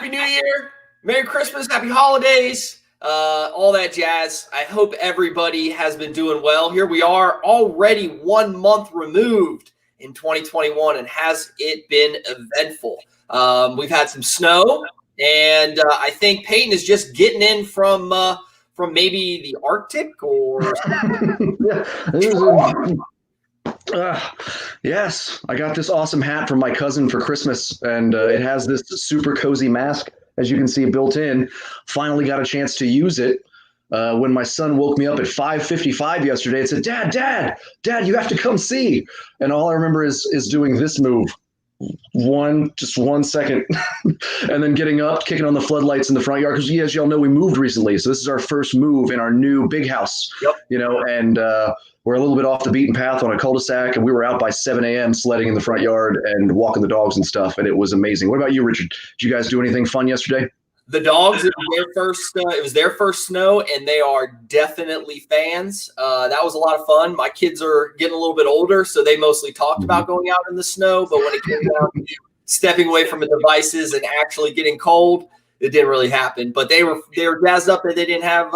Happy New Year, Merry Christmas, Happy Holidays, all that jazz. I hope everybody has been doing well. Here we are, already 1 month removed in 2021, and has it been eventful? We've had some snow, and I think Payton is just getting in from maybe the Arctic or Yes, I got this awesome hat from my cousin for Christmas, and it has this super cozy mask, as you can see, built in. Finally got a chance to use it when my son woke me up at 5:55 yesterday and said, Dad, you have to come see. And all I remember is doing this move. Just 1 second, and then getting up, kicking on the floodlights in the front yard. Because as y'all know, we moved recently, so this is our first move in our new big house. Yep. And we're a little bit off the beaten path on a cul-de-sac, and we were out by 7 a.m. sledding in the front yard and walking the dogs and stuff, and it was amazing. What about you, Richard? Did you guys do anything fun yesterday? The dogs, it was their first snow, and they are definitely fans. That was a lot of fun. My kids are getting a little bit older, so they mostly talked about going out in the snow. But when it came down to stepping away from the devices and actually getting cold, it didn't really happen. But they were jazzed up that they didn't have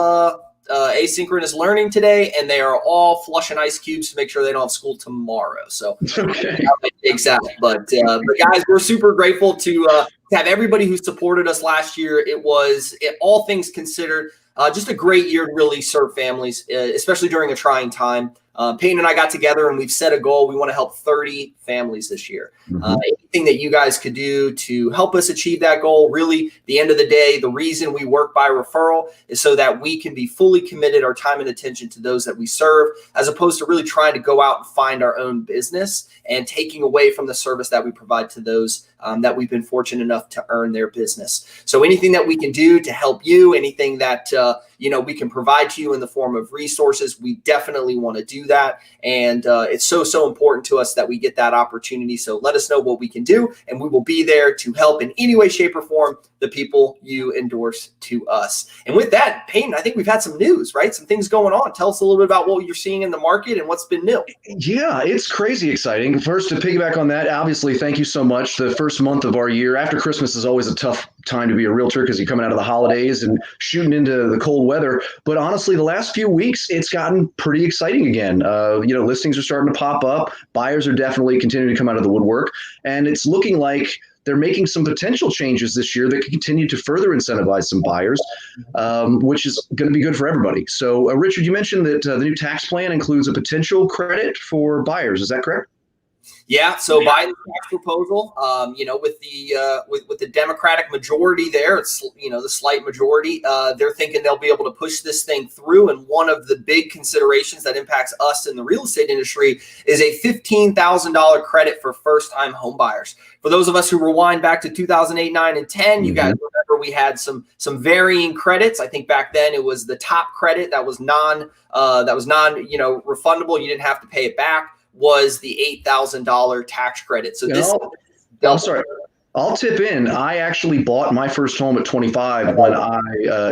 asynchronous learning today, and they are all flushing ice cubes to make sure they don't have school tomorrow. So okay. Exactly. But guys, we're super grateful to have everybody who supported us last year. It was, all things considered, just a great year to really serve families, especially during a trying time. Payton and I got together and we've set a goal. We want to help 30 families this year. Anything that you guys could do to help us achieve that goal. Really, the end of the day, the reason we work by referral is so that we can be fully committed our time and attention to those that we serve, as opposed to really trying to go out and find our own business and taking away from the service that we provide to those that we've been fortunate enough to earn their business. So anything that we can do to help you, anything that we can provide to you in the form of resources, we definitely want to do that. And it's so important to us that we get that opportunity. So let us know what we can do, and we will be there to help in any way, shape, or form the people you endorse to us. And with that, Payton, I think we've had some news, right? Some things going on. Tell us a little bit about what you're seeing in the market and what's been new. Yeah, it's crazy exciting. First, to piggyback on that, obviously, thank you so much. The first month of our year after Christmas is always a tough time to be a realtor because you're coming out of the holidays and shooting into the cold weather. But honestly, the last few weeks, it's gotten pretty exciting again. Listings are starting to pop up. Buyers are definitely continuing to come out of the woodwork. And it's looking like they're making some potential changes this year that can continue to further incentivize some buyers, which is going to be good for everybody. So, Richard, you mentioned that the new tax plan includes a potential credit for buyers. Is that correct? Yeah. So Biden's tax proposal, with the Democratic majority there, it's, the slight majority, they're thinking they'll be able to push this thing through. And one of the big considerations that impacts us in the real estate industry is a $15,000 credit for first-time home buyers. For those of us who rewind back to 2008, 9, and 10, you guys remember we had some varying credits. I think back then it was the top credit that was non refundable. You didn't have to pay it back. Was the $8,000 tax credit. So I'm sorry. I'll tip in. I actually bought my first home at 25 when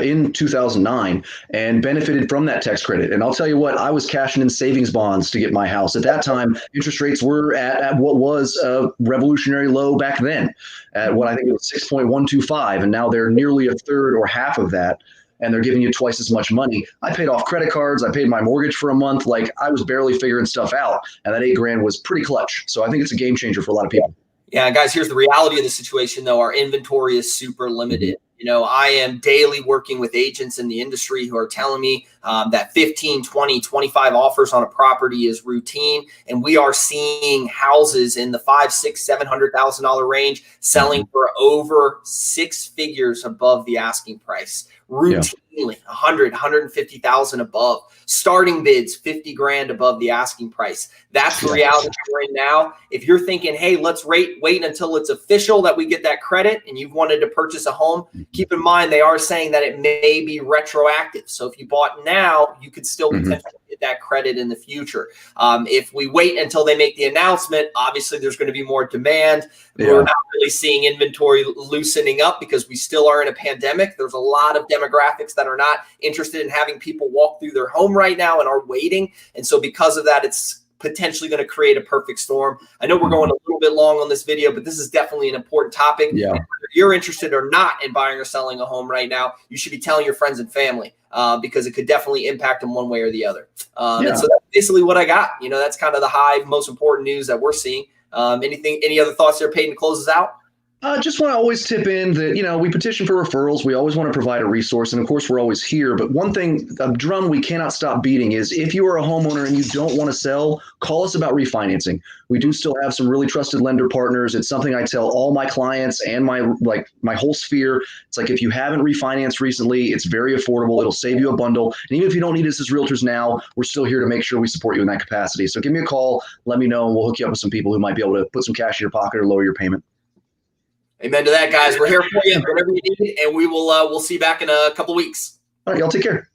in 2009 and benefited from that tax credit. And I'll tell you what, I was cashing in savings bonds to get my house. At that time, interest rates were at what was a revolutionary low back then, at what I think it was 6.125, and now they're nearly a third or half of that. And they're giving you twice as much money. I paid off credit cards. I paid my mortgage for a month. Like, I was barely figuring stuff out. And that $8,000 was pretty clutch. So I think it's a game changer for a lot of people. Yeah, guys, here's the reality of the situation, though. Our inventory is super limited. I am daily working with agents in the industry who are telling me that 15, 20, 25 offers on a property is routine. And we are seeing houses in the $500,000, $600,000, $700,000 range selling for over 6 figures above the asking price. Routinely, 100, 150,000 above. Starting bids, 50 grand above the asking price. That's the reality we're in now. If you're thinking, hey, let's wait until it's official that we get that credit, and you've wanted to purchase a home, keep in mind they are saying that it may be retroactive. So if you bought now, you could still potentially get that credit in the future. If we wait until they make the announcement, obviously there's going to be more demand. Yeah. We're not really seeing inventory loosening up because we still are in a pandemic. There's a lot of demographics that are not interested in having people walk through their home right now and are waiting. And so because of that, it's potentially going to create a perfect storm. I know we're going a little bit long on this video, but this is definitely an important topic. Yeah. Whether you're interested or not in buying or selling a home right now, you should be telling your friends and family because it could definitely impact them one way or the other. And so that's basically what I got. That's kind of the most important news that we're seeing. Any other thoughts there, Payton, closes out? Just want to always tip in that, we petition for referrals. We always want to provide a resource. And of course, we're always here. But one thing, a drum we cannot stop beating is if you are a homeowner and you don't want to sell, call us about refinancing. We do still have some really trusted lender partners. It's something I tell all my clients and my whole sphere. It's like if you haven't refinanced recently, it's very affordable. It'll save you a bundle. And even if you don't need us as realtors now, we're still here to make sure we support you in that capacity. So give me a call. Let me know. And we'll hook you up with some people who might be able to put some cash in your pocket or lower your payment. Amen to that, guys. We're here for you whenever you need it, and we'll see you back in a couple weeks. All right, y'all take care.